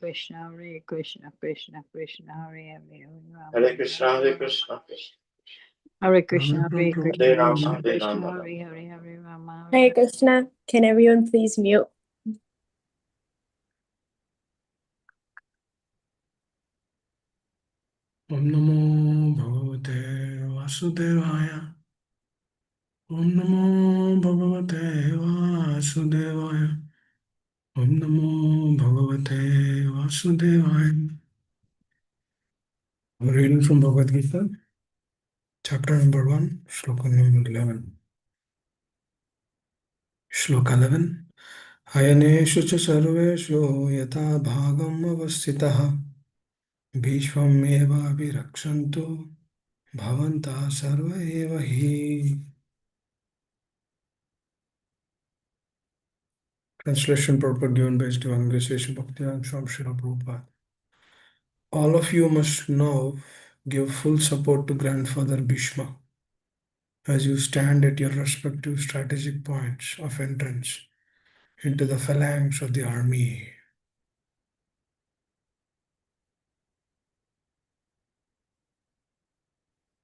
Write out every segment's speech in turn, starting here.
Krishna, Hare Krishna, Krishna Krishna, Hare Hare, Hare Krishna, Hare Krishna, Hare Krishna, Hare Krishna, Hare Rama, Krishna Hare Krishna, Rama. Hare Hare, Hare Rama, Hare Krishna. Can everyone please mute? Om Namo Bhagavate Vasudevaya. Om Namo Bhagavate Vasudevaya. Om Namo Bhagavate Vasudevaya. I'm reading from Bhagavad Gita, chapter number 1, shloka number 11. Shloka 11. Ayaneshu cha sarveshu yata bhagam avasthitah bhishvam eva virakshantu bhavanta sarva eva hi. Translation purport given by His Divine Grace Bhaktivedanta Swami Srila Prabhupada. All of you must now give full support to Grandfather Bhishma as you stand at your respective strategic points of entrance into the phalanx of the army.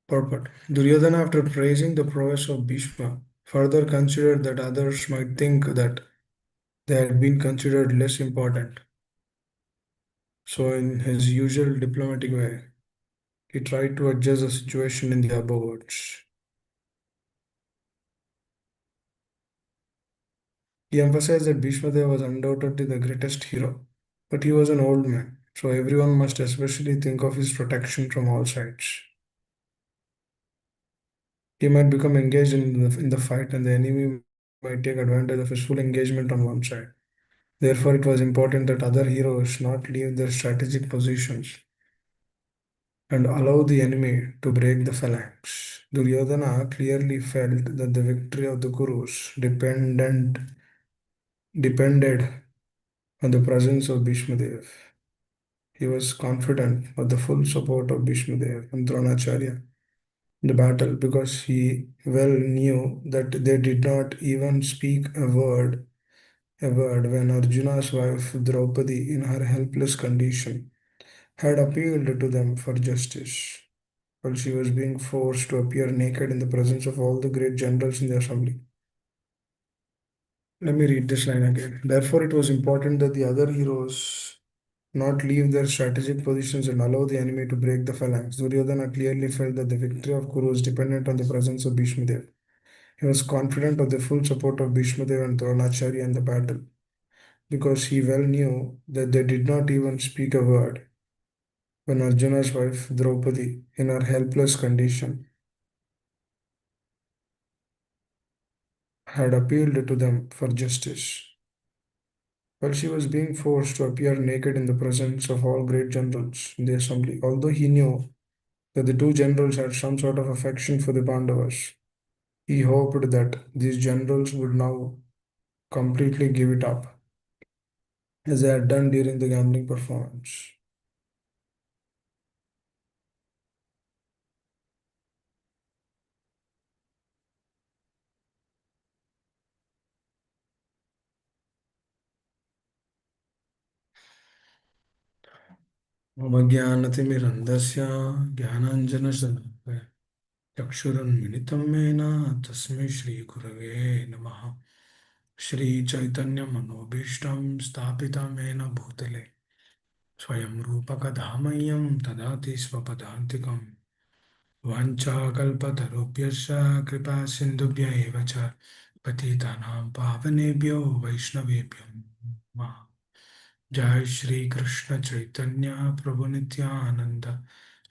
Purport. Duryodhana, after praising the prowess of Bhishma, further considered that others might think that they had been considered less important. So, in his usual diplomatic way, he tried to adjust the situation in the above words. He emphasized that Bhishma Deva was undoubtedly the greatest hero, but he was an old man, so everyone must especially think of his protection from all sides. He might become engaged in the fight, and the enemy might take advantage of his full engagement on one side. Therefore, it was important that other heroes not leave their strategic positions and allow the enemy to break the phalanx. Duryodhana clearly felt that the victory of the Kurus depended on the presence of Bhishma Dev. He was confident of the full support of Bhishma Dev and Dronacharya in the battle because he well knew that they did not even speak a word when Arjuna's wife Draupadi, in her helpless condition, had appealed to them for justice, while she was being forced to appear naked in the presence of all the great generals in the assembly. Let me read this line again. Therefore, it was important that the other heroes not leave their strategic positions and allow the enemy to break the phalanx. Duryodhana clearly felt that the victory of Kuru was dependent on the presence of Bhishma Dev. He was confident of the full support of Bhishma Dev and Dronacharya in the battle, because he well knew that they did not even speak a word when Arjuna's wife Draupadi, in her helpless condition, had appealed to them for justice, while she was being forced to appear naked in the presence of all great generals in the assembly. Although he knew that the two generals had some sort of affection for the Pandavas, he hoped that these generals would now completely give it up, as they had done during the gambling performance. मम ज्ञानतिमिरन्धस्य ज्ञानाञ्जनशलाकया चक्षुरुन्मिलितं येन तस्मै श्रीगुरवे नमः। श्रीचैतन्यमनोभीष्टं स्थापितं येन भूतले स्वयं रूपकधामय्यं ददाति स्वपदान्तिकं। वाञ्छाकल्पतरुभ्यश्च कृपासिन्धुभ्य एव च पतितानां पावनेभ्यो वैष्णवेभ्यो नमः। जय श्री कृष्ण चैतन्य प्रभु नित्यानंद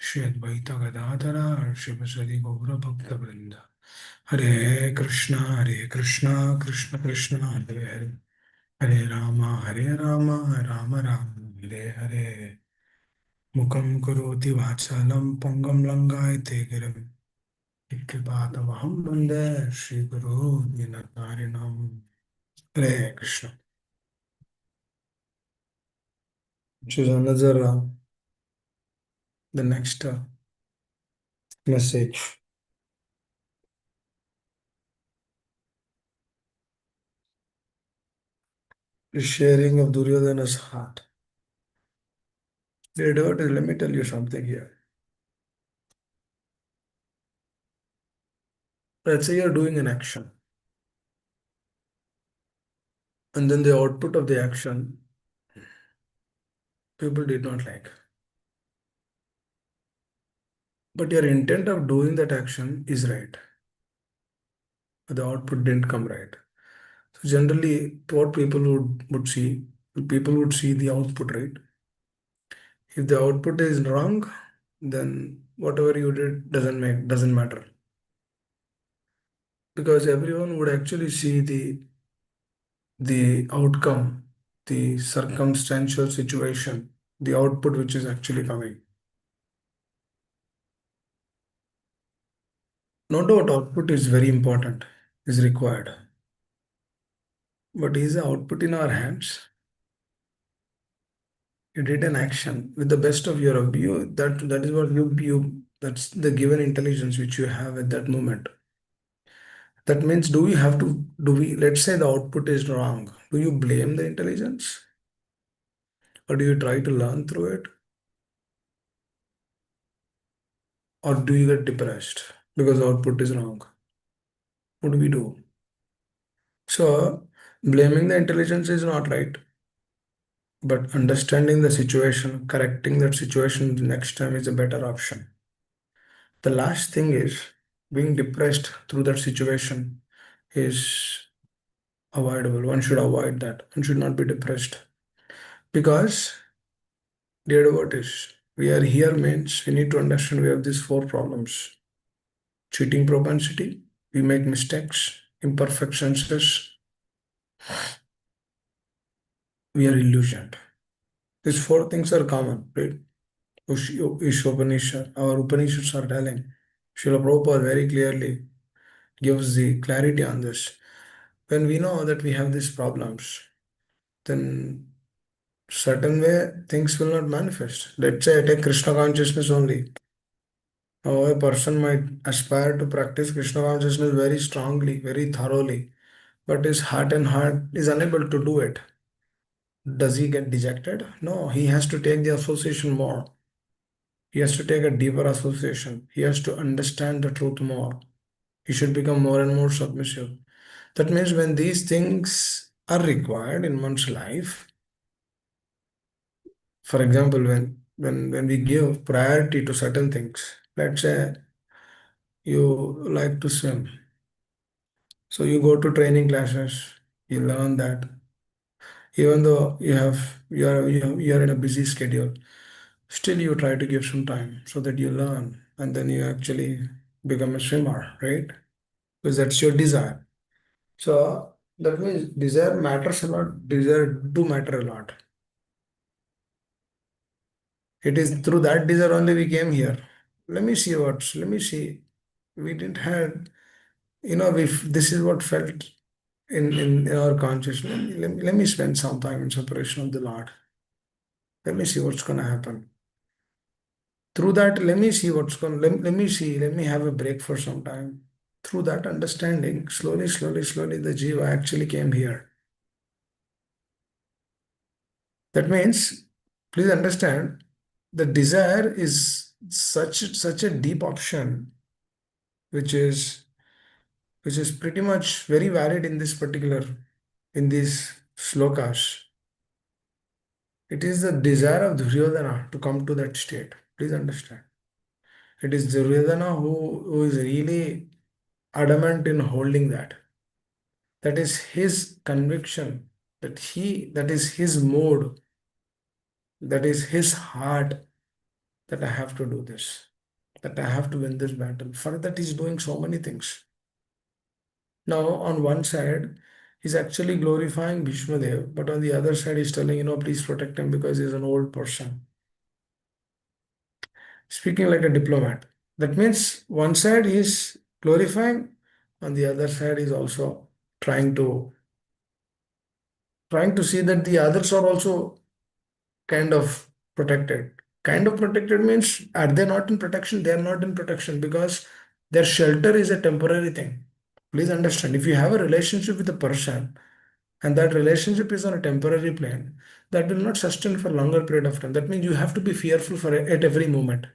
श्री अद्वैत गदाधर शिवसदि गौर भक्तवृंद। हरे कृष्णा कृष्ण कृष्ण हरे हरे, हरे राम राम राम हरे हरे। मुखं करोति वाचालं पंगं लंघयते गिरिं यत्कृपातमहं वन्दे श्रीगुरो दीनतारिणम्। हरे Krishna. Choose another the next message. The sharing of Duryodhana's heart. Let me tell you something here. Let's say you're doing an action, and then the output of the action people did not like. But your intent of doing that action is right. But the output didn't come right. So generally, what people would see the output, right? If the output is wrong, then whatever you did doesn't matter. Because everyone would actually see the outcome, the circumstantial situation, the output which is actually coming. No doubt output is very important, is required. But is the output in our hands? You did an action with the best of your view. That is what you that's the given intelligence which you have at that moment. That means do we let's say the output is wrong. Do you blame the intelligence? Or do you try to learn through it? Or do you get depressed because the output is wrong? What do we do? So blaming the intelligence is not right. But understanding the situation, correcting that situation the next time is a better option. The last thing is being depressed through that situation is avoidable. One should avoid that. One should not be depressed. Because, dear devotees, we are here means we need to understand we have these four problems. Cheating propensity, we make mistakes, imperfect senses, we are illusioned. These four things are common, right? Ishopanishad, our Upanishads are telling. Srila Prabhupada very clearly gives the clarity on this. When we know that we have these problems, then certain way things will not manifest. Let's say I take Krishna consciousness only. Now a person might aspire to practice Krishna consciousness very strongly, very thoroughly, but his heart and heart is unable to do it. Does he get dejected? No, he has to take the association more. He has to take a deeper association. He has to understand the truth more. He should become more and more submissive. That means when these things are required in one's life, for example, when we give priority to certain things, let's say you like to swim. So you go to training classes, you learn that. Even though you are in a busy schedule, still you try to give some time so that you learn and then you actually become a swimmer, right? Because that's your desire. So that means desire matters a lot. Desire do matter a lot. It is through that desire only we came here. Let me see. We didn't have, if this is what felt in our consciousness, let me spend some time in separation of the Lord. Let me see what's gonna happen. Through that, let me see let me see, let me have a break for some time. Through that understanding, slowly, the Jiva actually came here. That means, please understand, the desire is such a deep option, which is pretty much very valid in these slokas. It is the desire of Duryodhana to come to that state. Please understand. It is Duryodhana who is really adamant in holding that. That is his conviction, that is his mode, that is his heart, that I have to do this, that I have to win this battle. For that, he's doing so many things. Now, on one side, he's actually glorifying Bhishma Dev, but on the other side, he's telling, please protect him because he's an old person. Speaking like a diplomat. That means one side he's glorifying, on the other side, he's also trying to see that the others are also kind of protected. Kind of protected means are they not in protection? They are not in protection because their shelter is a temporary thing. Please understand, if you have a relationship with a person, and that relationship is on a temporary plane, that will not sustain for longer period of time. That means you have to be fearful for at every moment,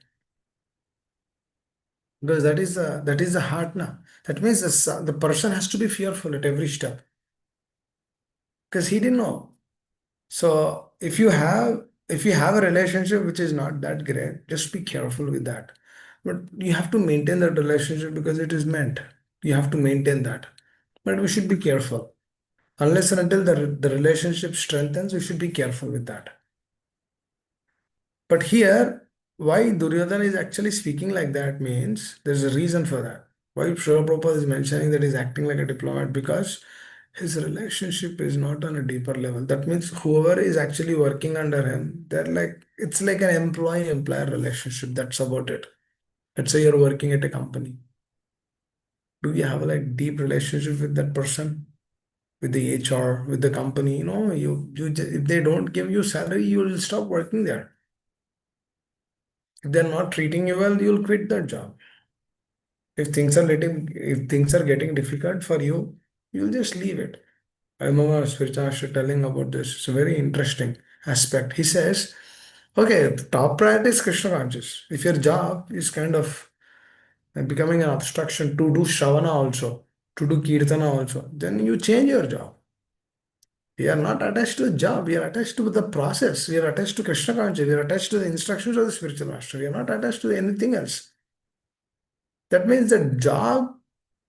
because that is the heart now. That means the person has to be fearful at every step because he didn't know. So if you have a relationship which is not that great, just be careful with that. But you have to maintain that relationship because it is meant. You have to maintain that. But we should be careful. Unless and until the relationship strengthens, we should be careful with that. But here, why Duryodhana is actually speaking like that means there's a reason for that. Why Srila Prabhupada is mentioning that he's acting like a diplomat, because his relationship is not on a deeper level. That means whoever is actually working under him, they're like, it's like an employee-employer relationship. That's about it. Let's say you're working at a company. Do you have a like deep relationship with that person? With the HR, with the company? If they don't give you salary, you will stop working there. If they're not treating you well, you'll quit that job. If things are getting difficult for you, you'll just leave it. I remember Spiritual Master telling about this. It's a very interesting aspect. He says, okay, the top priority is Krishna conscious. If your job is kind of becoming an obstruction to do Shravana also, to do Kirtana also, then you change your job. We are not attached to the job, we are attached to the process, we are attached to Krishna conscious, we are attached to the instructions of the spiritual master, we are not attached to anything else. That means the job,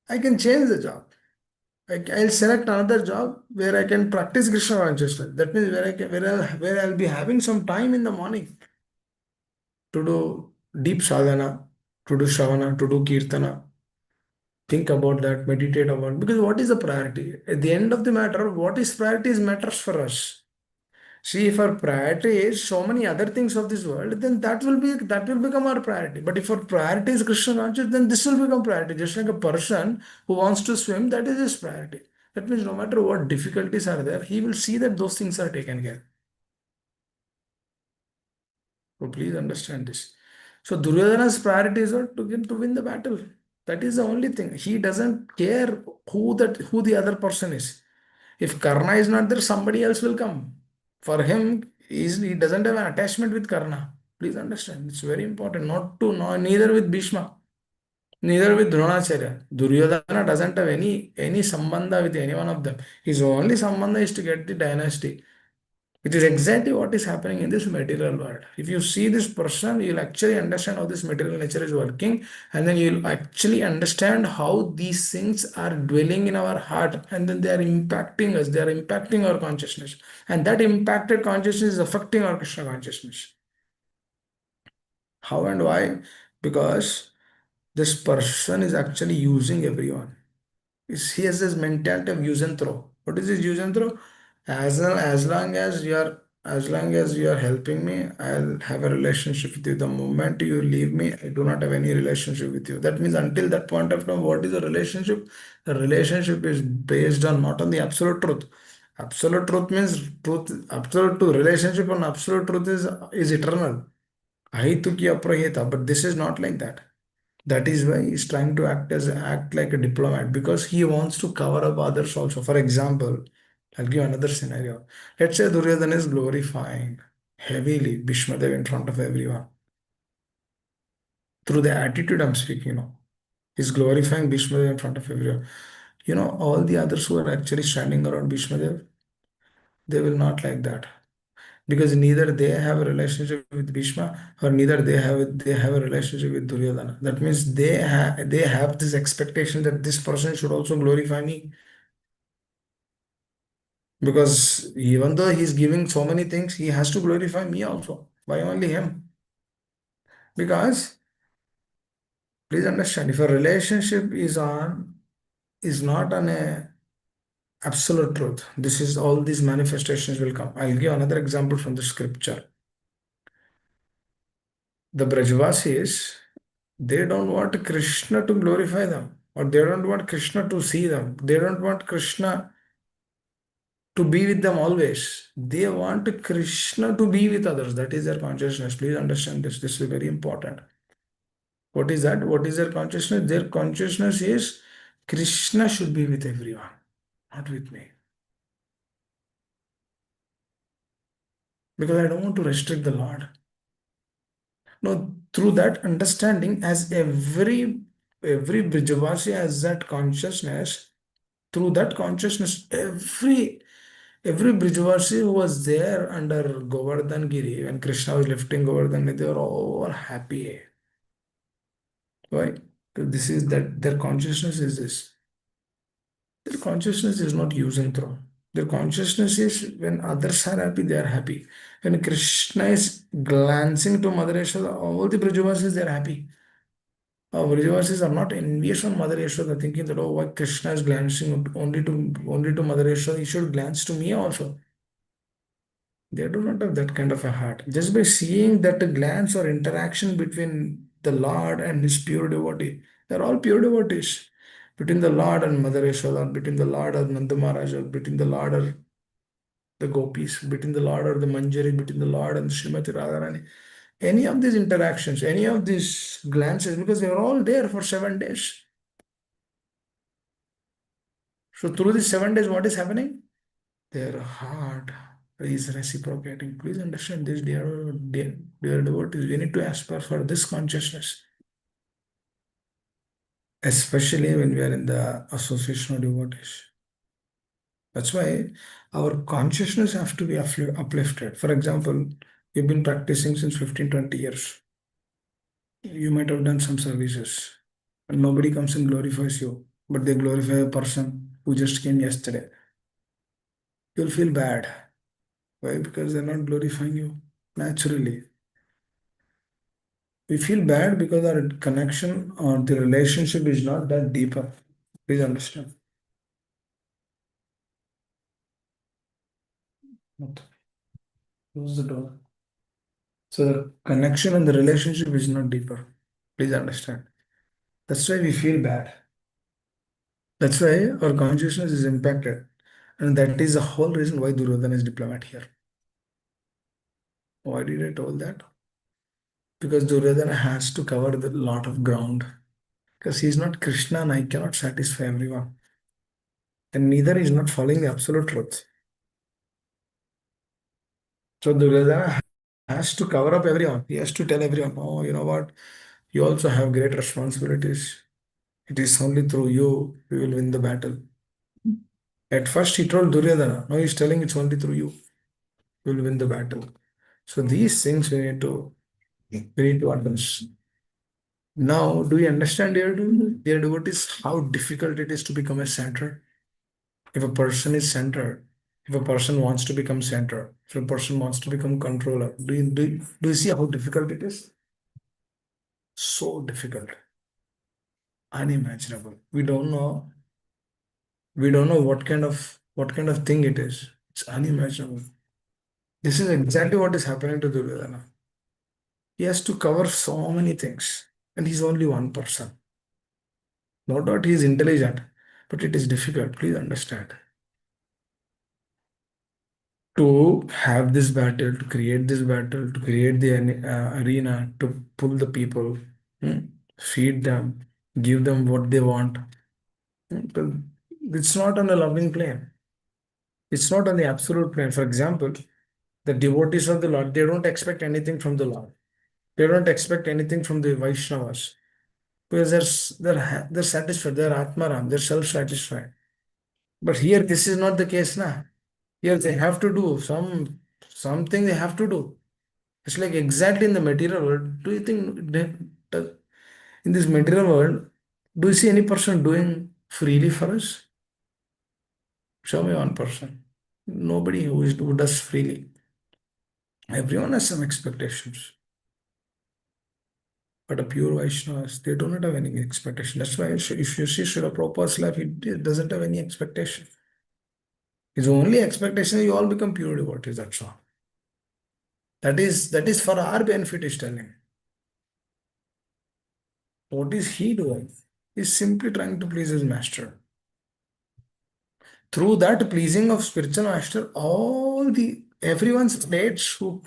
I can change the job. I'll select another job where I can practice Krishna consciousness. That means where I'll be having some time in the morning to do deep sadhana, to do Shravana, to do Kirtana. Think about that, meditate about, because what is the priority? At the end of the matter, what is priority is matters for us. See, if our priority is so many other things of this world, then that will become our priority. But if our priority is Krishna conscious, then this will become priority. Just like a person who wants to swim, that is his priority. That means no matter what difficulties are there, he will see that those things are taken care. So please understand this. So Duryodhana's priority is what? To win the battle. That is the only thing. He doesn't care who the other person is. If Karna is not there, somebody else will come. For him, he doesn't have an attachment with Karna. Please understand. It's very important not to know, neither with Bhishma, neither with Dronacharya. Duryodhana doesn't have any sambandha with any one of them. His only sambandha is to get the dynasty. It is exactly what is happening in this material world. If you see this person, you'll actually understand how this material nature is working, and then you'll actually understand how these things are dwelling in our heart, and then they are impacting us, they are impacting our consciousness, and that impacted consciousness is affecting our Krishna consciousness. How and why? Because this person is actually using everyone. He has this mentality of use and throw. What is this use and throw? As long as you are helping me, I'll have a relationship with you. The moment you leave me, I do not have any relationship with you. That means until that point of time, what is a relationship? The relationship is based on not on the absolute truth. Absolute truth means truth. Absolute to relationship and absolute truth is eternal. Ahituki aprahita, but this is not like that. That is why he's trying to act like a diplomat, because he wants to cover up others also. For example, I'll give another scenario. Let's say Duryodhana is glorifying heavily Bhishmadev in front of everyone. Through the attitude I'm speaking. He's glorifying Bhishmadev in front of everyone. All the others who are actually standing around Bhishmadev, they will not like that. Because neither they have a relationship with Bhishma, or neither they have a relationship with Duryodhana. That means they have this expectation that this person should also glorify me. Because even though he's giving so many things, he has to glorify me also. Why only him? Because please understand, if a relationship is not on a absolute truth, this is all these manifestations will come. I'll give another example from the scripture. The Brajvasis, they don't want Krishna to glorify them, or they don't want Krishna to see them. They don't want Krishna to be with them always. They want Krishna to be with others. That is their consciousness. Please understand this. This is very important. What is that? What is their consciousness? Their consciousness is Krishna should be with everyone, not with me. because I don't want to restrict the Lord. No, through that understanding, as every Brijavasi has that consciousness, through that consciousness, every Brijavasi who was there under Govardhan Giri, when Krishna was lifting Govardhan, they were all happy. Why? This is that their consciousness is this. Their consciousness is not use and throw. Their consciousness is when others are happy, they are happy. When Krishna is glancing to Mother Yashoda, all the Brajavasis, they are happy. Brajavasis are not envious on Mother Yashoda, thinking that, oh, why Krishna is glancing only to Mother Yashoda, he should glance to me also. They do not have that kind of a heart. Just by seeing that glance or interaction between the Lord and his pure devotee, they're all pure devotees. Between the Lord and Mother Yashoda, between the Lord and Nanda Maharaj, between the Lord or the gopis, between the Lord or the Manjari, between the Lord and Srimati Radharani. Any of these interactions, any of these glances, because they were all there for 7 days. So through these 7 days, what is happening? Their heart is reciprocating. Please understand this, dear devotees. We need to aspire for this consciousness, especially when we are in the association of devotees. That's why our consciousness has to be uplifted. For example, you've been practicing since 15, 20 years. You might have done some services, and nobody comes and glorifies you, but they glorify a person who just came yesterday. You'll feel bad. Why? Because they're not glorifying you naturally. We feel bad because our connection or the relationship is not that deeper. Please understand. Not close the door. So the connection and the relationship is not deeper. Please understand. That's why we feel bad. That's why our consciousness is impacted. And that is the whole reason why Duryodhana is diplomat here. Why did I told that? Because Duryodhana has to cover a lot of ground. Because he is not Krishna and I cannot satisfy everyone. And neither is not following the absolute truth. So Duryodhana has to cover up everyone. He has to tell everyone, oh, you know what? You also have great responsibilities. It is only through you we will win the battle. At first he told Duryodhana, now he's telling it's only through you we will win the battle. So these things we need to understand. Now, do you understand, dear devotees, how difficult it is to become a center? If a person is centered, if a person wants to become center, if a person wants to become controller, do you see how difficult it is? So difficult, unimaginable. We don't know what kind of thing it is. It's unimaginable. This is exactly what is happening to Duryodhana. He has to cover so many things, and he's only one person. No doubt he is intelligent, but it is difficult. Please understand. To have this battle, to create this battle, to create the arena, to pull the people, hmm, feed them, give them what they want. But it's not on a loving plane. It's not on the absolute plane. For example, the devotees of the Lord, they don't expect anything from the Lord. They don't expect anything from the Vaishnavas because they're satisfied. They're Atmaram. They're self-satisfied. But here, this is not the case, na. Here they have to do something. They have to do. It's like exactly in the material world. Do you think in this material world, do you see any person doing freely for us? Show me one person. Nobody who does freely. Everyone has some expectations. But a pure Vaishnavas, they do not have any expectation. That's why if you see Srila Prabhupada's life, it doesn't have any expectation. His only expectation is you all become pure devotees, that's all. That is for our benefit, he's telling. What is he doing? He's simply trying to please his master. Through that pleasing of spiritual master, everyone's states who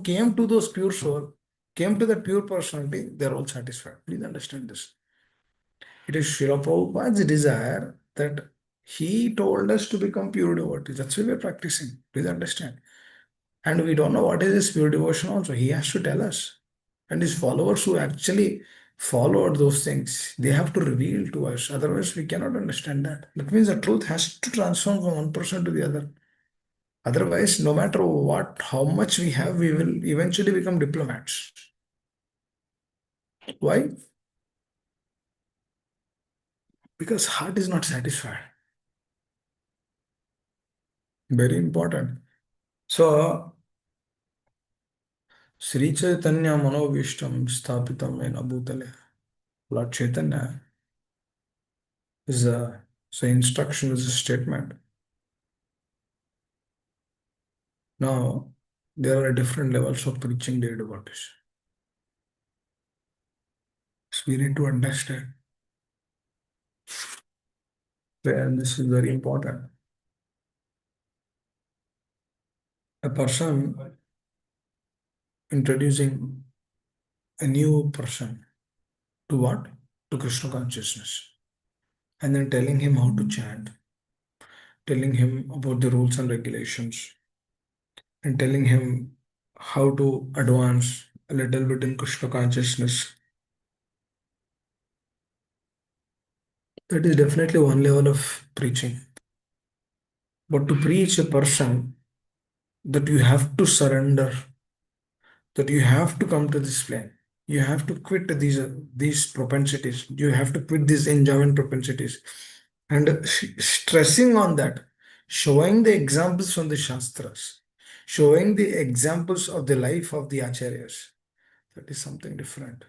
came to those pure soul, came to that pure personality, they're all satisfied. Please understand this. It is Srila Prabhupada's desire that he told us to become pure devotees. That's why we're practicing. Please understand. And we don't know what is his pure devotion also. He has to tell us. And his followers who actually followed those things, they have to reveal to us. Otherwise, we cannot understand that. That means the truth has to transform from one person to the other. Otherwise, no matter what, how much we have, we will eventually become diplomats. Why? Because heart is not satisfied. Very important. So, Sri Chaitanya Manovishtam Sthapitam in Abhutale. Lord Chaitanya is a so instruction is a statement. Now, there are different levels of preaching their devotees. So we need to understand. And this is very important. A person introducing a new person to what? To Krishna consciousness. And then telling him how to chant, telling him about the rules and regulations, and telling him how to advance a little bit in Krishna consciousness. That is definitely one level of preaching. But to preach a person that you have to surrender, that you have to come to this plane, you have to quit these propensities, you have to quit these enjoyment propensities, and stressing on that, showing the examples from the Shastras, showing the examples of the life of the Acharyas. That is something different.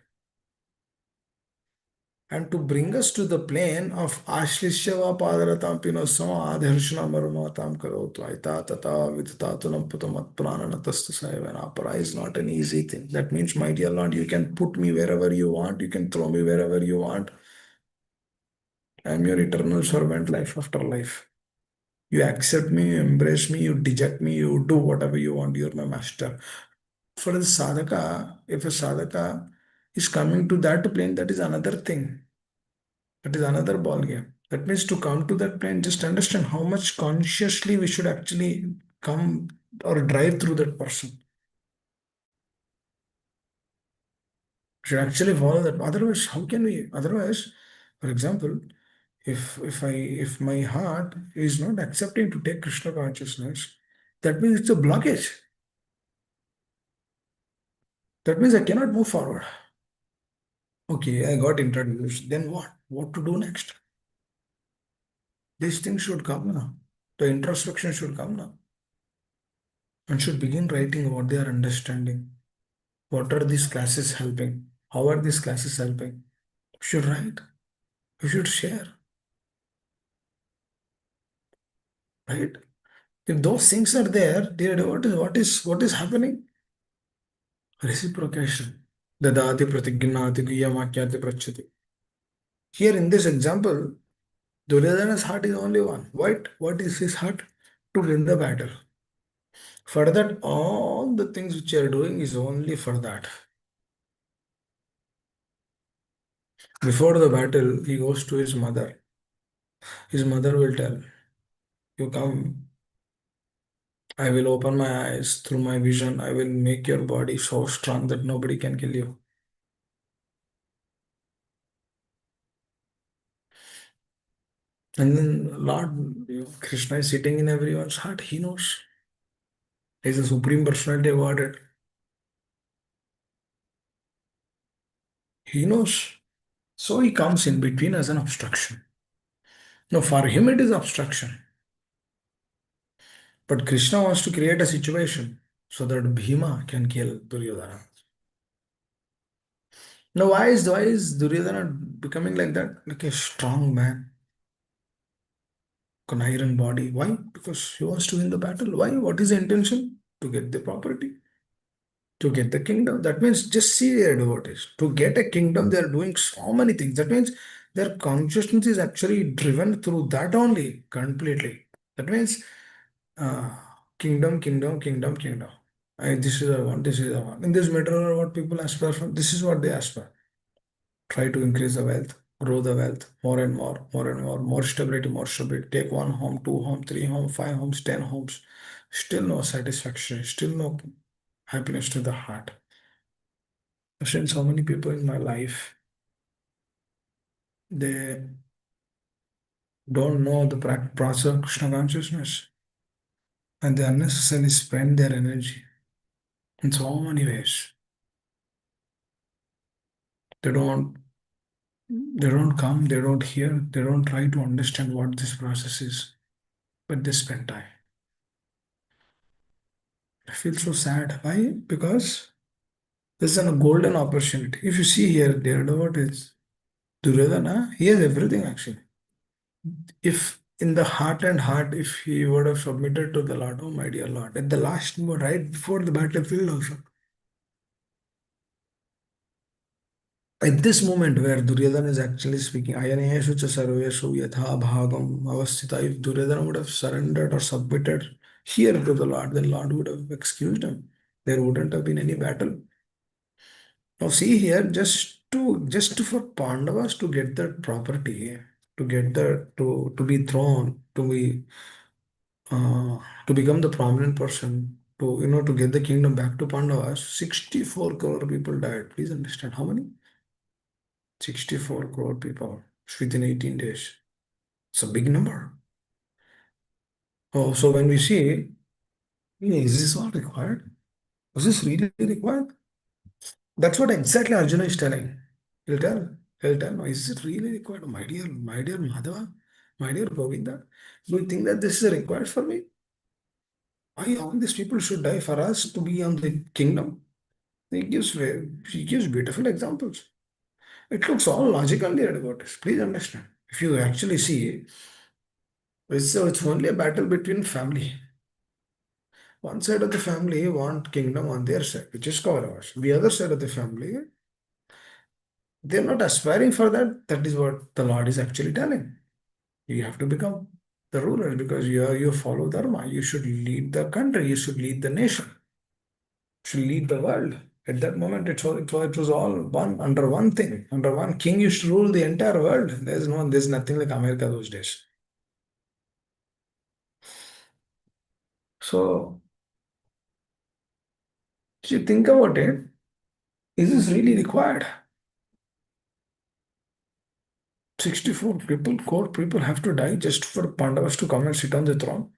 And to bring us to the plane of Ashlishyava Padaratam Pinosama Adharshana Maramatam Karotu Aita Tata Vidtatunam Putamat Prananatastu Sayavanapara is not an easy thing. That means, my dear Lord, you can put me wherever you want, you can throw me wherever you want. I am your eternal servant, life after life. You accept me, you embrace me, you deject me, you do whatever you want, you're my master. For the sadhaka, if a sadhaka is coming to that plane, that is another thing. That is another ball game. That means to come to that plane, just understand how much consciously we should actually come or drive through that person. Should actually follow that. Otherwise, how can we? Otherwise, for example, if my heart is not accepting to take Krishna consciousness, that means it's a blockage. That means I cannot move forward. Okay, I got introduced. Then what? What to do next? These things should come now. The introspection should come now. And should begin writing what they are understanding. What are these classes helping? How are these classes helping? You should write. You should share. Right? If those things are there, dear, what is happening? Reciprocation. Dadati pratignati giyamakyati prachati. Here in this example, Duryodhana's heart is only one. What is his heart? To win the battle. For that, all the things which you are doing is only for that. Before the battle, he goes to his mother. His mother will tell, you come, I will open my eyes through my vision. I will make your body so strong that nobody can kill you. And then Lord Krishna is sitting in everyone's heart. He knows. He's the Supreme Personality of Godhead. He knows. So he comes in between as an obstruction. No, for him it is obstruction. But Krishna wants to create a situation so that Bhima can kill Duryodhana. Now, why is Duryodhana becoming like that? Like a strong man, an iron body. Why? Because he wants to win the battle. Why? What is the intention? To get the property, to get the kingdom. That means just see their devotees. To get a kingdom, they are doing so many things. That means their consciousness is actually driven through that only completely. That means uh, kingdom, kingdom, kingdom, kingdom. This is the one, this is the one. In this matter, what people aspire for, this is what they aspire. Try to increase the wealth, grow the wealth more and more, more and more, more stability, more stability. Take one home, two home, three home, five homes, 10 homes. Still no satisfaction, still no happiness to the heart. I've seen so many people in my life, they don't know the process of Krishna consciousness and they unnecessarily spend their energy in so many ways. They don't they don't come, they don't hear, they don't try to understand what this process is, but they spend time. I feel so sad. Why? Because this is a golden opportunity. If you see here, dear devotees, Duryodhana, he has everything actually. If in the heart and heart, if he would have submitted to the Lord, oh my dear Lord, at the last moment, right before the battlefield also, at this moment where Duryodhana is actually speaking, Ayanayeshu cha sarveshu yatha bhagam avasthita, if Duryodhana would have surrendered or submitted here to the Lord, then Lord would have excused him. There wouldn't have been any battle. Now see here, just for Pandavas to get that property, to get that to be thrown, uh, to become the prominent person, to get the kingdom back to Pandavas, 64 crore people died. Please understand how many? 64 crore people within 18 days. It's a big number. Oh, so when we see, is this all required? Was this really required? That's what exactly Arjuna is telling. He'll tell, he'll tell, no, is it really required? My dear Madhava, my dear Govinda, do you think that this is required for me? Why all these people should die for us to be on the kingdom? He gives beautiful examples. It looks all logical there about this. Please understand. If you actually see, it's only a battle between family. One side of the family want kingdom on their side, which is Kauravas. The other side of the family, they're not aspiring for that. That is what the Lord is actually telling. You have to become the ruler because you follow Dharma. You should lead the country. You should lead the nation. You should lead the world. At that moment, it was all one under one thing. Under one king used to rule the entire world. There's nothing like America those days. So, if you think about it, is this really required? 64 people, core people have to die just for Pandavas to come and sit on the throne.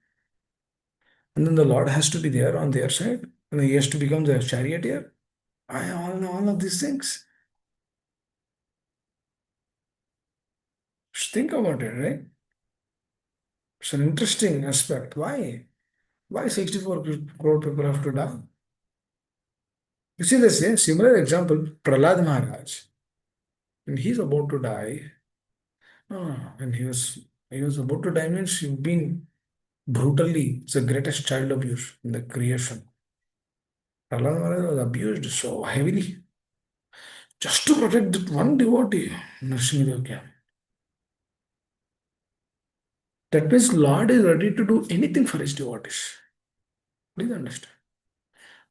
And then the Lord has to be there on their side. And he has to become the charioteer. I all know all of these things. Just think about it, right? It's an interesting aspect. Why? Why 64 crore people have to die? You see this similar example, Prahlad Maharaj. When he's about to die, when he was about to die means he's been brutally, it's the greatest child abuse in the creation. Prahlad Maharaj was abused so heavily just to protect that one devotee, Nrsimha. That means Lord is ready to do anything for his devotees. Please understand.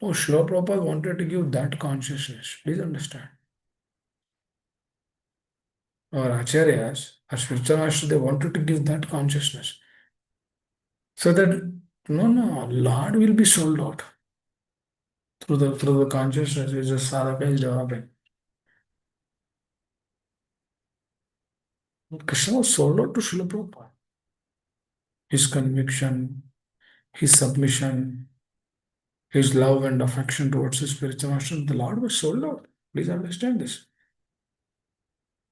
Oh, Srila Prabhupada wanted to give that consciousness. Please understand. Our acharyas, our spiritual masters, they wanted to give that consciousness. So that no, Lord will be sold out through the consciousness which the sadhaka is developing. Krishna was sold out to Srila Prabhupada. His conviction, his submission, his love and affection towards his spiritual master, the Lord was sold out. Please understand this.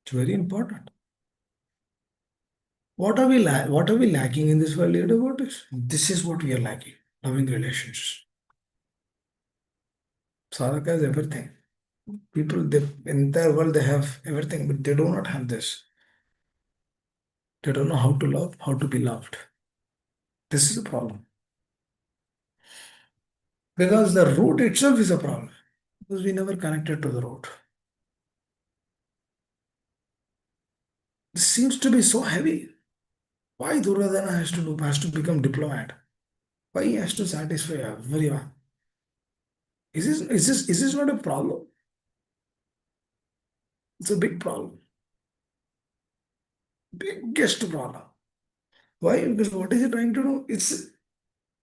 It's very important. What are we lacking in this world, dear devotees? This is what we are lacking. Loving relationships. Sadhaka is everything. People, the entire world, they have everything, but they do not have this. They don't know how to love, how to be loved. This is a problem. Because the root itself is a problem. Because we never connected to the root. This seems to be so heavy. Why Duryodhana has to become diplomat? Why he has to satisfy everyone? Is this not a problem? It's a big problem. Biggest problem. Why? Because what is he trying to do?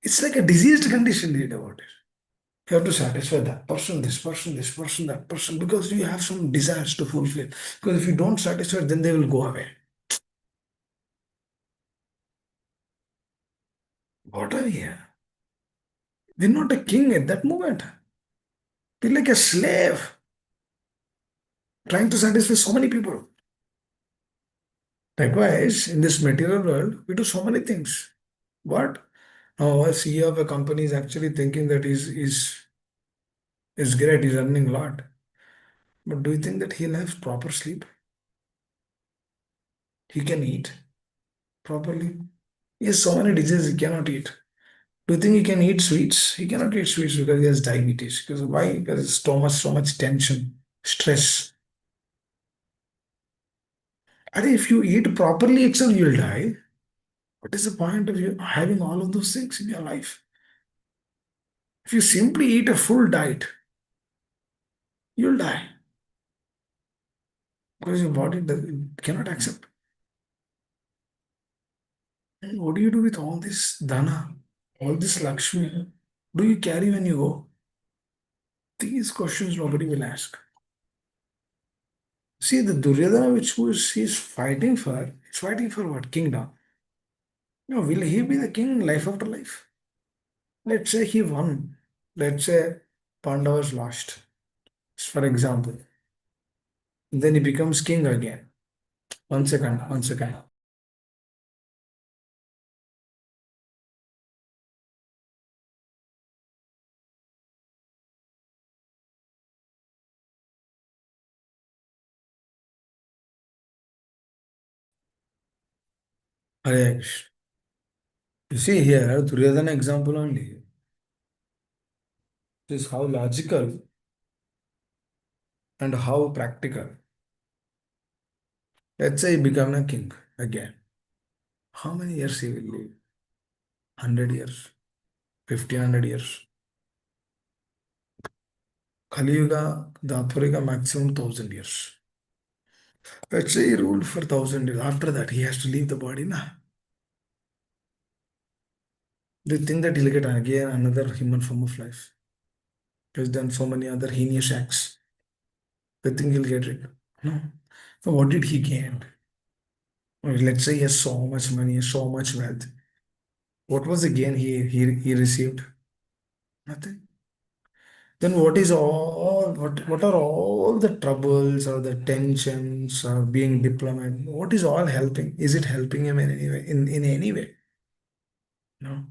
It's like a diseased condition, read about it. You have to satisfy that person, this person, that person, because you have some desires to fulfill. Because if you don't satisfy, then they will go away. What are we here? We're not a king at that moment. We're like a slave trying to satisfy so many people. Likewise, in this material world, we do so many things. But now a CEO of a company is actually thinking that is great, he's earning a lot. But do you think that he'll have proper sleep? He can eat properly? He has so many diseases he cannot eat. Do you think he can eat sweets? He cannot eat sweets because he has diabetes. Because why? Because it's so much tension, stress. And if you eat properly itself, you'll die. What is the point of you having all of those things in your life? If you simply eat a full diet, you'll die because your body cannot accept. And what do you do with all this dana, all this Lakshmi? Do you carry when you go? These questions nobody will ask. See, the Duryodhana which he's fighting for, he's fighting for what? Kingdom. No, will he be the king life after life? Let's say he won. Let's say Pandavas lost, for example. Then he becomes king again. One second, one second. Hare Krishna. You see here, Duryodhana example only. This is how logical and how practical. Let's say he become a king again. How many years he will live? 100 years, 1500 years. Kali Yuga, Dwapara maximum 1000 years. Let's say he ruled for 1000 years. After that, he has to leave the body, na? Do you think that he'll get again another human form of life? He's done so many other heinous acts. Do you think he'll get it? No. So what did he gain? Let's say he has so much money, so much wealth. What was the gain he received? Nothing. Then what are all the troubles or the tensions or being diplomat? What is all helping? Is it helping him in any way? In any way? No.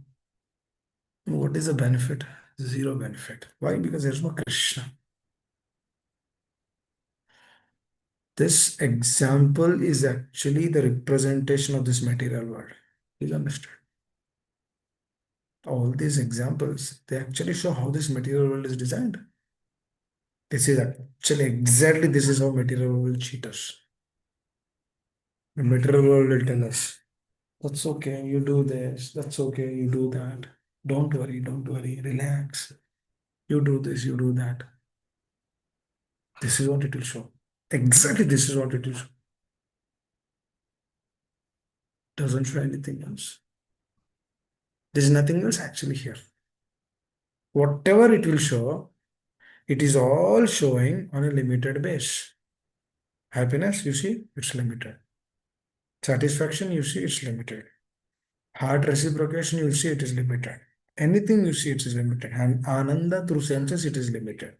What is the benefit? Zero benefit. Why? Because there's no Krishna. This example is actually the representation of this material world. Please understand. All these examples, they actually show how this material world is designed. This is actually exactly this is how material world will cheat us. The material world will tell us, that's okay, you do this, that's okay, you do that. Don't worry, relax. You do this, you do that. This is what it will show. Exactly this is what it will show. Doesn't show anything else. There's nothing else actually here. Whatever it will show, it is all showing on a limited base. Happiness, you see, it's limited. Satisfaction, you see, it's limited. Heart reciprocation, you see, it is limited. Anything you see, it is limited. And ananda through senses, it is limited.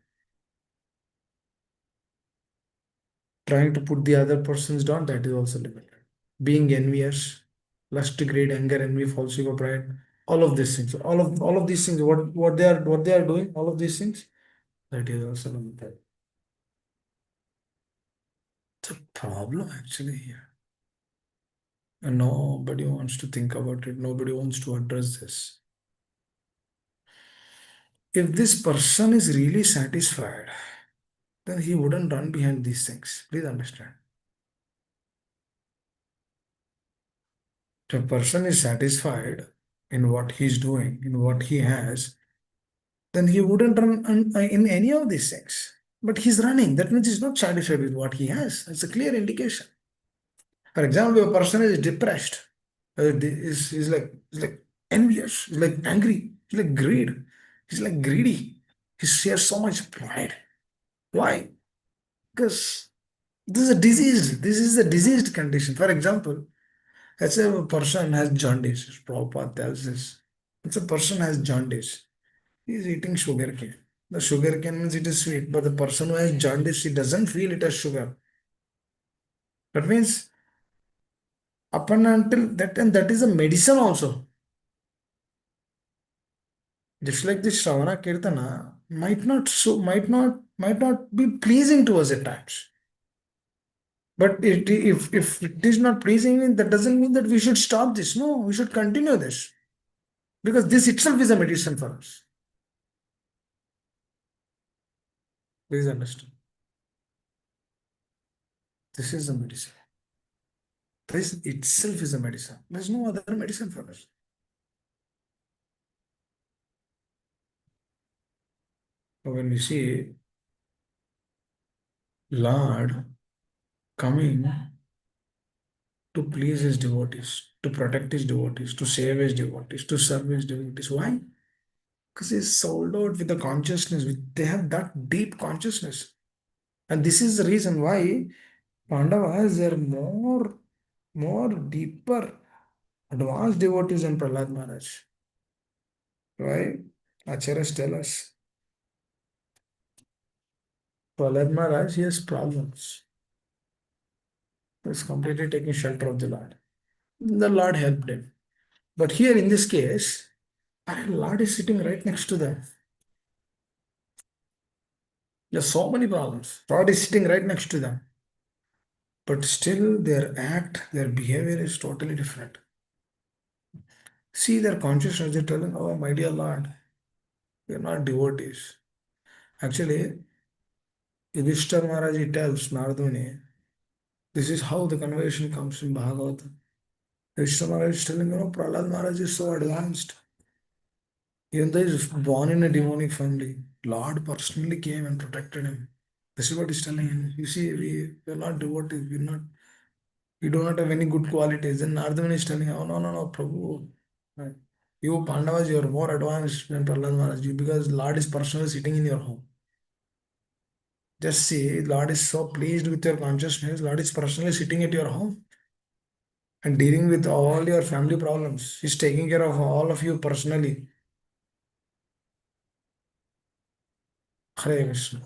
Trying to put the other persons down, that is also limited. Being envious, lust, greed, anger, envy, false ego, pride, all of these things. All of these things, what they are doing, all of these things, that is also limited. It's a problem actually here. And nobody wants to think about it. Nobody wants to address this. If this person is really satisfied, then he wouldn't run behind these things. Please understand. If a person is satisfied in what he's doing, in what he has, then he wouldn't run in any of these things. But he's running. That means he's not satisfied with what he has. It's a clear indication. For example, a person is depressed. Is like envious, he's like angry, he's like greed, he's like greedy. He has so much pride. Why? Because this is a disease. This is a diseased condition. For example, let's say a person has jaundice. Prabhupada tells this. It's a person has jaundice. He is eating sugar cane. The sugar cane means it is sweet, but the person who has jaundice, he doesn't feel it as sugar. That means up and until that, and that is a medicine also. Just like this Shravana Kirtana might not be pleasing to us at times. But if it is not pleasing, that doesn't mean that we should stop this. No, we should continue this. Because this itself is a medicine for us. Please understand. This is a medicine. This itself is a medicine. There's no other medicine for us. When we see Lord coming to please his devotees, to protect his devotees, to save his devotees, to serve his devotees. Why? Because he's sold out with the consciousness. They have that deep consciousness. And this is the reason why Pandavas are more deeper, advanced devotees than Prahlad Maharaj. Why? Acharyas tell us. Prahlad Maharaj, he has problems. He's completely taking shelter of the Lord. The Lord helped him. But here in this case, our Lord is sitting right next to them. There's so many problems. Lord is sitting right next to them. But still their act, their behavior is totally different. See their consciousness, they're telling, oh my dear Lord, we are not devotees. Actually, Yudhishthira Maharaj he tells Narduni, this is how the conversation comes in Bhagavatam. Yudhishthira Maharaj is telling, Prahlad Maharaj is so advanced. Even though he's born in a demonic family, Lord personally came and protected him. This is what he's telling him. You see, we are not devotees, we do not have any good qualities. Then Narduni is telling, oh no, Prabhu. You Pandavas, you are more advanced than Prahlad Maharaj because Lord is personally sitting in your home. Just see, Lord is so pleased with your consciousness. Lord is personally sitting at your home and dealing with all your family problems. He's taking care of all of you personally. Hare Krishna.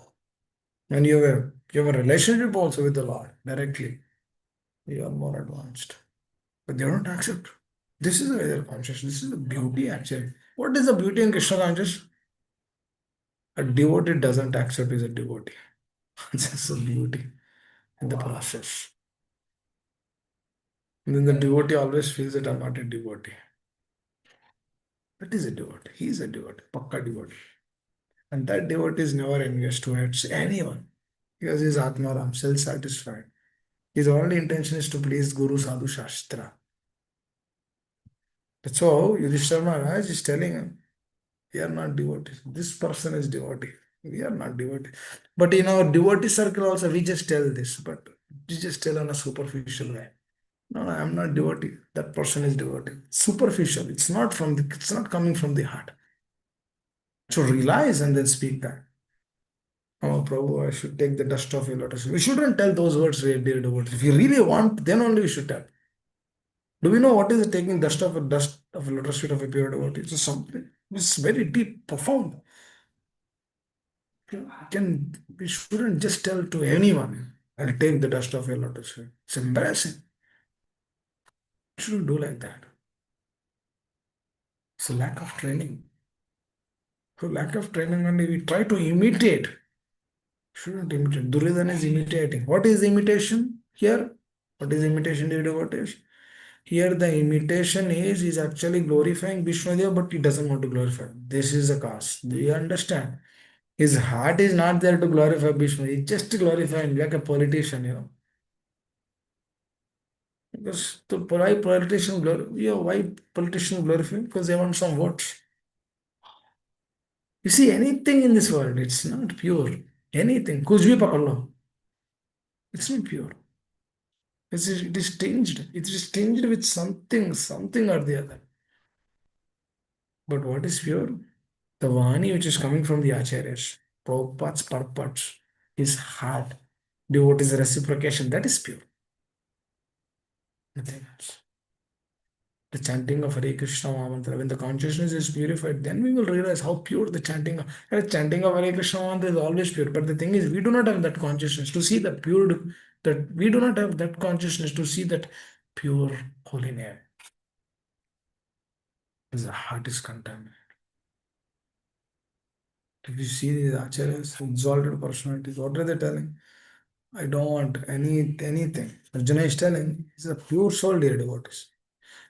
And you have a relationship also with the Lord directly. You are more advanced. But they don't accept. This is their consciousness. This is the beauty actually. What is the beauty in Krishna consciousness? A devotee doesn't accept he's a devotee. That's the beauty in the process. And then the devotee always feels that I'm not a devotee. That is a devotee. He is a devotee, Pakka devotee. And that devotee is never envious towards anyone because he is Atmaram, self satisfied. His only intention is to please Guru Sadhu Shastra. That's how Yudhishthira Maharaj is telling him, we are not devotees. This person is devotee. We are not devotee. But in our devotee circle also, we just tell this, but we just tell on a superficial way. No, I'm not devotee. That person is devotee. Superficial. It's not coming from the heart. So realize and then speak that. Oh, Prabhu, I should take the dust off your lotus. We shouldn't tell those words, dear devotees. If you really want, then only we should tell. Do we know what is taking dust of a lotus feet of a pure devotee? It's something. It's very deep, profound. We shouldn't just tell to anyone, I'll take the dust off your lotus feet. It's embarrassing. We shouldn't do like that. It's a lack of training. So lack of training only we try to imitate. Shouldn't imitate. Duryodhana is imitating. What is imitation here? What is imitation, dear devotees? Here the imitation is actually glorifying Vishnudev, but he doesn't want to glorify. This is the cause. Do you understand? His heart is not there to glorify Vishnu. He's just glorifying like a politician. Because why politicians glorify? Because they want some votes. You see, anything in this world, it's not pure. Anything. कुछ भी पकड़ लो. It's not pure. It is tinged. It is tinged with something or the other. But what is pure? The Vani which is coming from the Acharyas, Prabhupada's purpose, his heart, devotees' reciprocation, that is pure. Nothing else. The chanting of Hare Krishna Mahamantra, when the consciousness is purified, then we will realize how pure the chanting of Hare Krishna Mahamantra is always pure. But the thing is, we do not have that consciousness to see that pure, that we do not have that consciousness to see that pure holy name. Because the heart is contaminated. If you see these acharyas, exalted personalities, what are they telling? I don't want anything. Arjuna is telling he's a pure soul, dear devotees.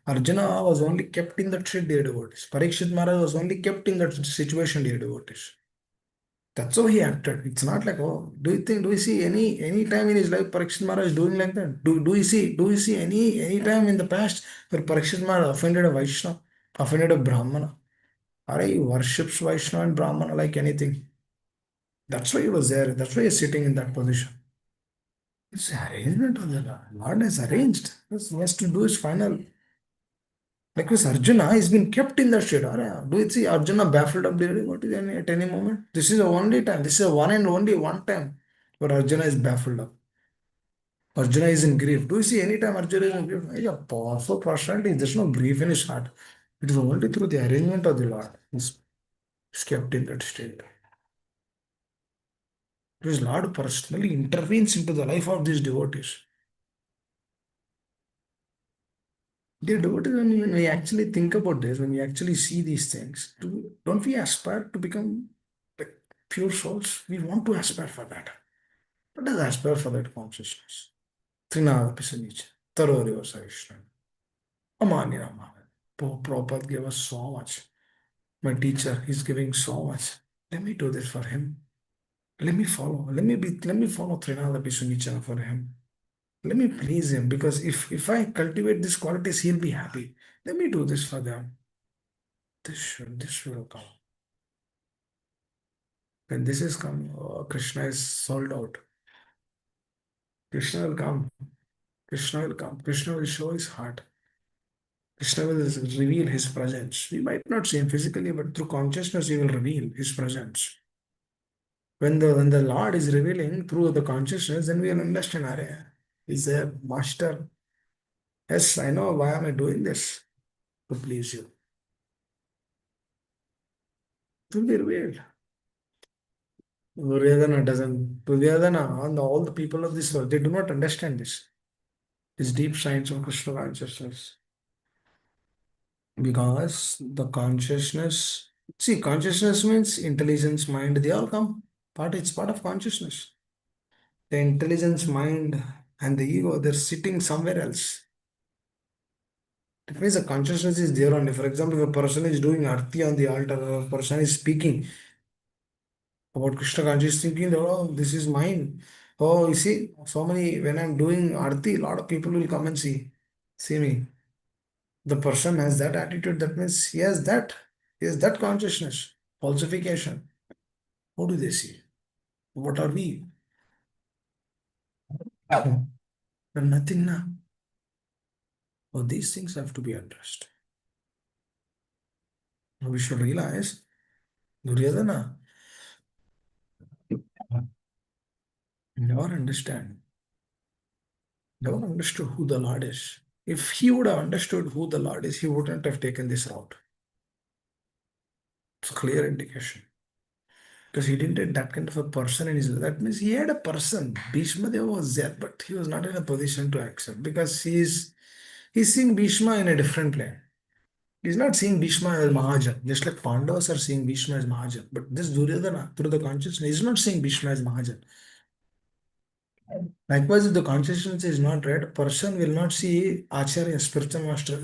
Arjuna was only kept in that state, dear devotees. Parikshit Maharaj was only kept in that situation, dear devotees. That's how he acted. It's not like, oh, do we see any time in his life Parikshit Maharaj doing like that? Do we see any time in the past where Parikshit Maharaj offended a Vaishnava, offended a Brahmana? Or he worships Vaishnava and Brahmana like anything. That's why he was there. That's why he's sitting in that position. It's the arrangement of the Lord. Lord has arranged. He has to do his final. Like this Arjuna has been kept in that state. Do you see Arjuna baffled up there at any moment? This is the only time. This is a one and only one time where Arjuna is baffled up. Arjuna is in grief. Do you see any time Arjuna is in grief? He's a powerful personality. There's no grief in his heart. It is only through the arrangement of the Lord. He's kept in that state. Because Lord personally intervenes into the life of these devotees. Dear devotees, when we actually think about this, when we actually see these things, don't we aspire to become like pure souls? We want to aspire for that. Let us aspire for that consciousness. Trinada Pisanicha, Tarori Vasaishna, Amani Ramana. Prabhupada gave us so much. My teacher is giving so much. Let me do this for him. Let me follow. Let me follow Trinada Pisanicha for him. Let me please him, because if I cultivate these qualities, he'll be happy. Let me do this for them. This will come. When this is come, oh, Krishna is sold out. Krishna will come. Krishna will come. Krishna will show his heart. Krishna will reveal his presence. We might not see him physically, but through consciousness, he will reveal his presence. When the Lord is revealing through the consciousness, then we will understand, Arya, he's a master. Yes, I know why am I doing this? To please you. It will be revealed. Duryodhana and all the people of this world, they do not understand this. This deep science of Krishna consciousness. Because the consciousness, see, consciousness means intelligence, mind, they all come. It's part of consciousness. The intelligence, mind, and the ego, they're sitting somewhere else. It means the consciousness is there only. For example, if a person is doing arti on the altar, or a person is speaking about Krishna consciousness, thinking, oh, this is mine. Oh, you see, so many, when I'm doing arti, a lot of people will come and see me. The person has that attitude, that means he has that consciousness, falsification. How do they see? What are we? But nothing now. Oh, these things have to be addressed. We should realize Duryodhana never understand, never understood who the Lord is. If he would have understood who the Lord is, he wouldn't have taken this route. It's a clear indication. Because he didn't get that kind of a person in his life. That means he had a person. Bhishma Deva was there, but he was not in a position to accept, because he's seeing Bhishma in a different plane. He's not seeing Bhishma as Mahajan, just like Pandavas are seeing Bhishma as Mahajan. But this Duryodhana, through the consciousness, is not seeing Bhishma as Mahajan. Likewise, if the consciousness is not right, a person will not see Acharya, spiritual master,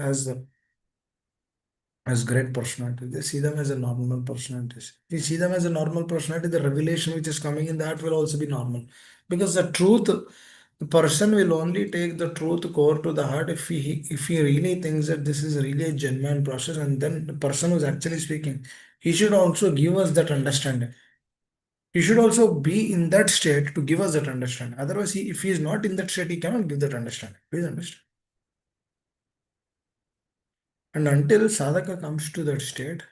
as great personalities. They see them as a normal personalities. If we see them as a normal personality, the revelation which is coming in that will also be normal. Because the truth, the person will only take the truth core to the heart if he really thinks that this is really a genuine process, and then the person who's actually speaking, he should also give us that understanding. He should also be in that state to give us that understanding. Otherwise, if he is not in that state, he cannot give that understanding. Please understand. And until sadhaka comes to that state,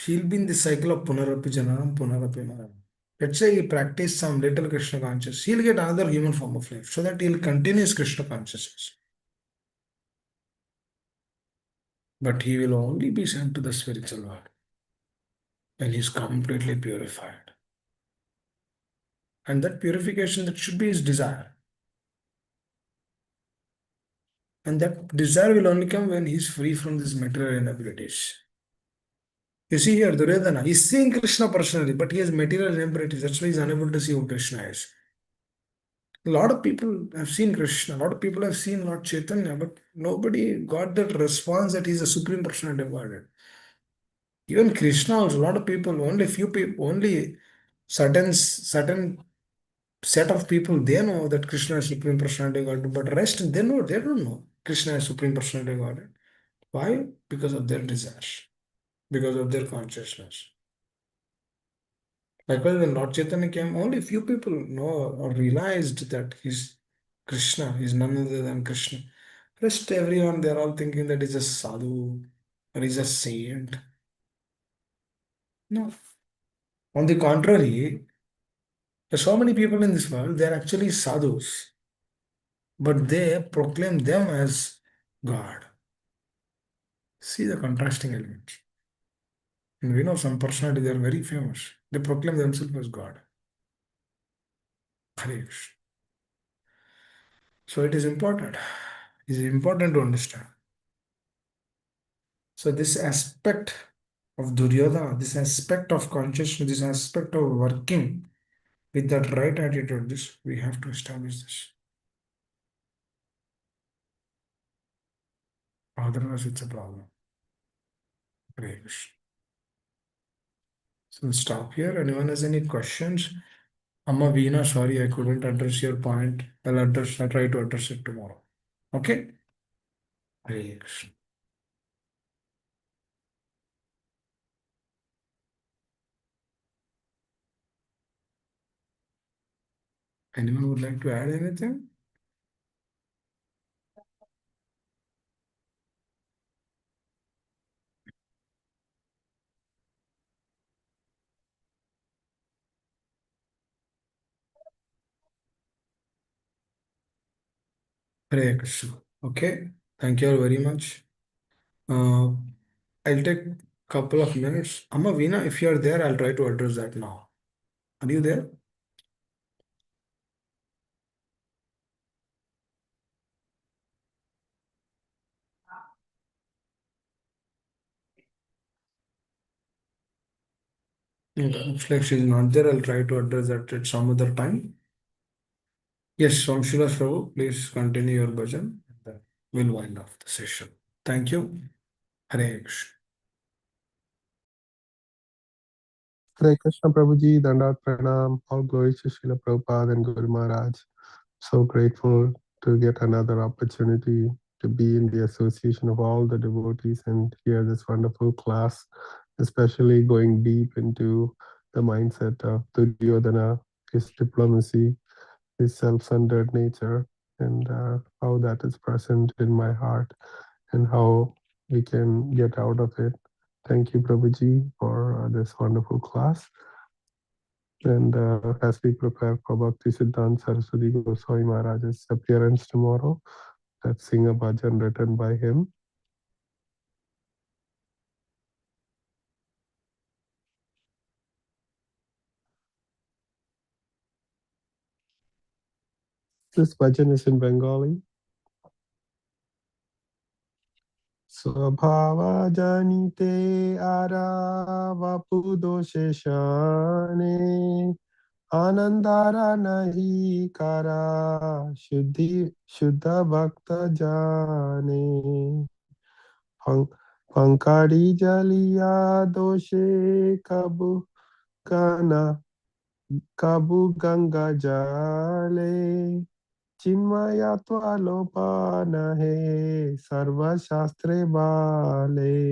he'll be in the cycle of Punarapi Jananam, Punarapi Maranam. Let's say he practice some little Krishna consciousness, he'll get another human form of life so that he'll continue his Krishna consciousness. But he will only be sent to the spiritual world when he's completely purified. And that purification, that should be his desire. And that desire will only come when he's free from these material inabilities. You see here, Duryodhana, he's seeing Krishna personally, but he has material inabilities. That's why he's unable to see who Krishna is. A lot of people have seen Krishna, a lot of people have seen Lord Chaitanya, but nobody got that response that he's a supreme personality of Godhead. Even Krishna also, a lot of people, only few people, only certain set of people, they know that Krishna is supreme personality of Godhead, but rest they don't know Krishna is supreme personality of Godhead. Why? Because of their desires, because of their consciousness. Likewise, when Lord Chaitanya came, only few people know or realized that he's Krishna, he's none other than Krishna. Rest everyone, they're all thinking that he's a sadhu or he's a saint. No. On the contrary, there's so many people in this world, they're actually sadhus, but they proclaim them as God. See the contrasting elements. And we know some personality, they're very famous. They proclaim themselves as God. Hare Krishna. So it is important. It is important to understand. So this aspect of Duryodhana, this aspect of consciousness, this aspect of working with that right attitude, this we have to establish this. Otherwise, it's a problem. Hare Krishna. So we'll stop here. Anyone has any questions? Amma Veena, sorry, I couldn't address your point. I'll try to address it tomorrow. Okay? Hare Krishna. Anyone would like to add anything? Hare Krishna. Okay. Thank you all very much. I'll take a couple of minutes. Amma Veena, if you're there, I'll try to address that now. Are you there? Okay. Looks like she's not there. I'll try to address that at some other time. Yes, Shamshila Prabhu, please continue your bhajan. Then we'll wind off the session. Thank you. Hare Krishna. Hare Krishna Prabhuji, Dandat Pranam, all glories to Srila Prabhupada and Guru Maharaj. So grateful to get another opportunity to be in the association of all the devotees and hear this wonderful class, especially going deep into the mindset of Duryodhana, his diplomacy, his self-centered nature, and how that is present in my heart and how we can get out of it. Thank you, Prabhuji, for this wonderful class. And as we prepare for Bhakti Siddhanta Saraswati Goswami Maharaj's appearance tomorrow, let's sing a bhajan written by him. This bhajan is in Bengali. Swabhava janite ara vapudo sheshane anandara nahi kara shuddha bhakta jane pankari jaliya doshe kabu ganga jale चिन्मयत्वा लोपानहे सर्वशास्त्रे बाले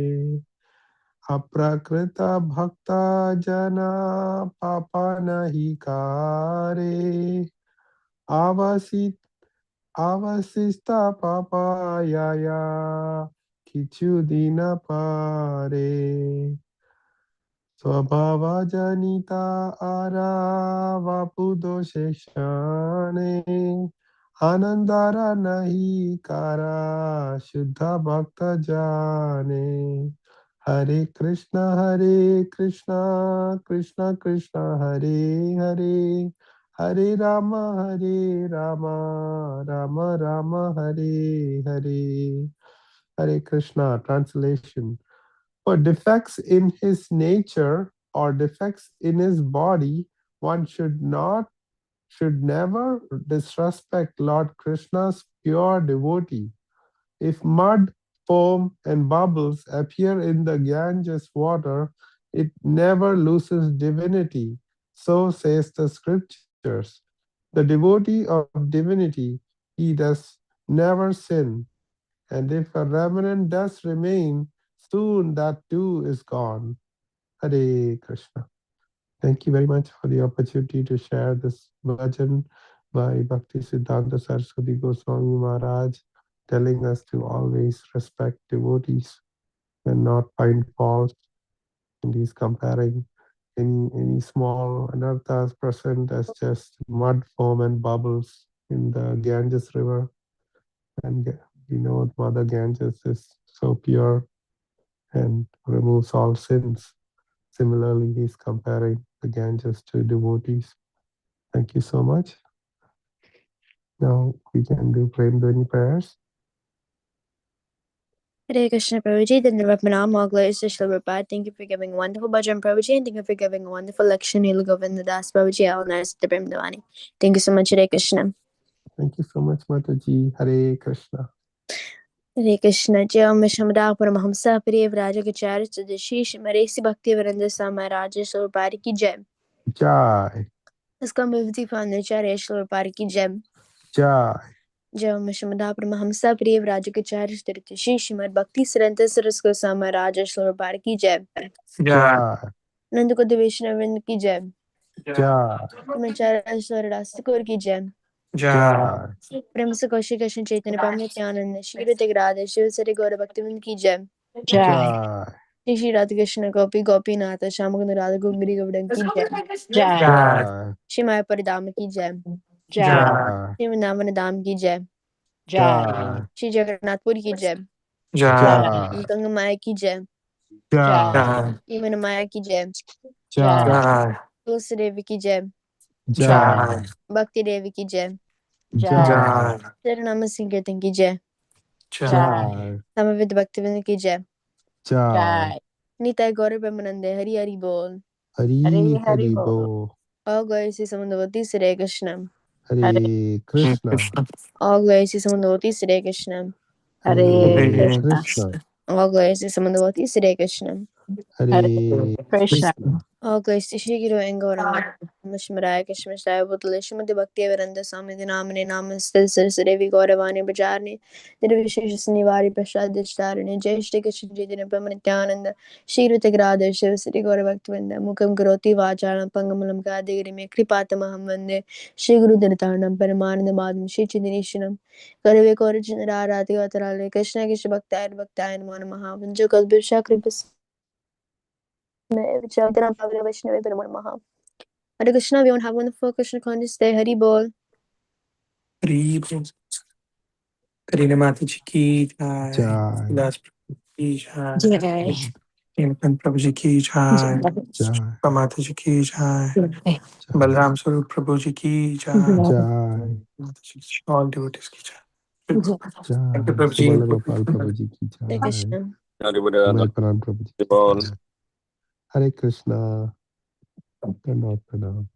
अप्राकृत भक्ता जना पापा नहि कारे आवसिस्ता papaya किछु दिन पारे Swabhava janita ara vapudo sheshane anandara nahi kara shuddha bhakta jane. Hare Krishna Krishna Krishna Hare Hare Hare Rama Rama Rama Hare Hare. Hare Krishna. Translation: for defects in his nature or defects in his body, one should never disrespect Lord Krishna's pure devotee. If mud, foam, and bubbles appear in the Ganges water, it never loses divinity. So says the scriptures. The devotee of divinity, he does never sin. And if a remnant does remain, soon that too is gone. Hare Krishna. Thank you very much for the opportunity to share this bhajan by Bhakti Siddhanta Saraswati Goswami Maharaj, telling us to always respect devotees and not find fault. And he's comparing any small anarthas present as just mud, foam, and bubbles in the Ganges River. And we know Mother Ganges is so pure and removes all sins. Similarly, he's comparing the Ganges to devotees. Thank you so much. Now we can do Prem Dhwani prayers. Hare Krishna Prabhuji, then the Ratmanam, all glories to Srila Prabhupada. Thank you for giving a wonderful bhajan, Prabhuji, and thank you for giving a wonderful lecture, Neela Govinda Das Prabhuji. All nice to Prem Dhwani. Thank you so much, Hare Krishna. Thank you so much, Mataji. Hare Krishna. Hare Krishna, Jai Om Vishwamada Paramahamsa Priya Vrajagacharya Sadashi Maresi Bhakti Vranda Samaraja Srila Prabhupada ki Jai. Jai. ISKCON Bhakti Foundation Srila Prabhupada ki Jai. Jai. Jai Om Vishwamada Paramahamsa Priya Vrajagacharya Sadashi Srimad Bhakti Siddhanta Saraswati Goswami Maharaj Srila Prabhupada ki Jai. Jai. Nanda Kodi Vaishnavind ki Jai. Jai. Brahmacharya Rastakor ki Jai. Jai. प्रेम से कौशिक कृष्ण चैतन्य प्रभु नित्यानंद श्री ऋतिक राधे शिव सरि गौर भक्तिविंद की जय। Jai. Jai. Shri Radha Krishna गोपी गोपीनाथ श्याम कुंद राधा गोविंद गोवर्धन की जय। Jai. Jai. Shri माया परिधाम की जय। Jai. Jai. Shri Vrindavan धाम की जय। Jai. श्री जगन्नाथपुर की जय। Jai. गंगा माया की जय। Jai. यमुना माया की जय। Jai. तुलसी देवी की जय। Jai. भक्ति देवी की जय। Jai. चरनाम संकीर्तन की जय। Jai. समवेत भक्तिविंद की जय। Jai. निताय गौर ब्रह्मानंदे हरि हरि बोल। Hari Hari Hari Bol. Bo. All glories to Samandavati Sri Krishna. Hare Krishna. All glories to Samandavati Sri Krishna. Hare Hare Krishna. Krishna. All glories to Samandavati Sri Krishna. Hare Krishna. All glories to Shri Guru and Gauranga. Mishmaraya Krishna Shaya Bhutale Shrimati Bhakti Avaranda Swami Dinamane Namastil Sarasdevi Gauravani Bhajarni Nirvishesh Snivari Prasad Dishtarani Jai Shri Krishna Chaitanya Prabhu Nityananda Shri Rutik Radha Shiv Sri Gaura Bhaktivinda Mukam Karoti Vacharam Pangamulam Kadiri Me Kripatamaham Vande Shri Guru Diritanam Paramananda Madham Shri Chidinishanam Karave Korajin Rarati Vatarale Krishna Krishna Bhakta Bhakta and Manamaha Vanjo Kalbisha Kripas Vichadram Pavla Vaishnavi Paramamaha. Hare Krishna, we won't have wonderful Krishna conscious day. Hari Bol. हरी बोल। करीना माता जी की जय। Jai. दास प्रभु की जय। Jai. Neelkanth प्रभु जी की जय। Jai. माता जी की जय। बलराम स्वरूप प्रभु जी की जय। Jai. माता जी की ऑल डिवोटीज की जय। Thank you Jai. Prabhu ji. Subala Gopal Prabhuji ki Hare jai. Krishna. Mai Pran Prabhuji ki jai. Hare Krishna. Pranam, pranam.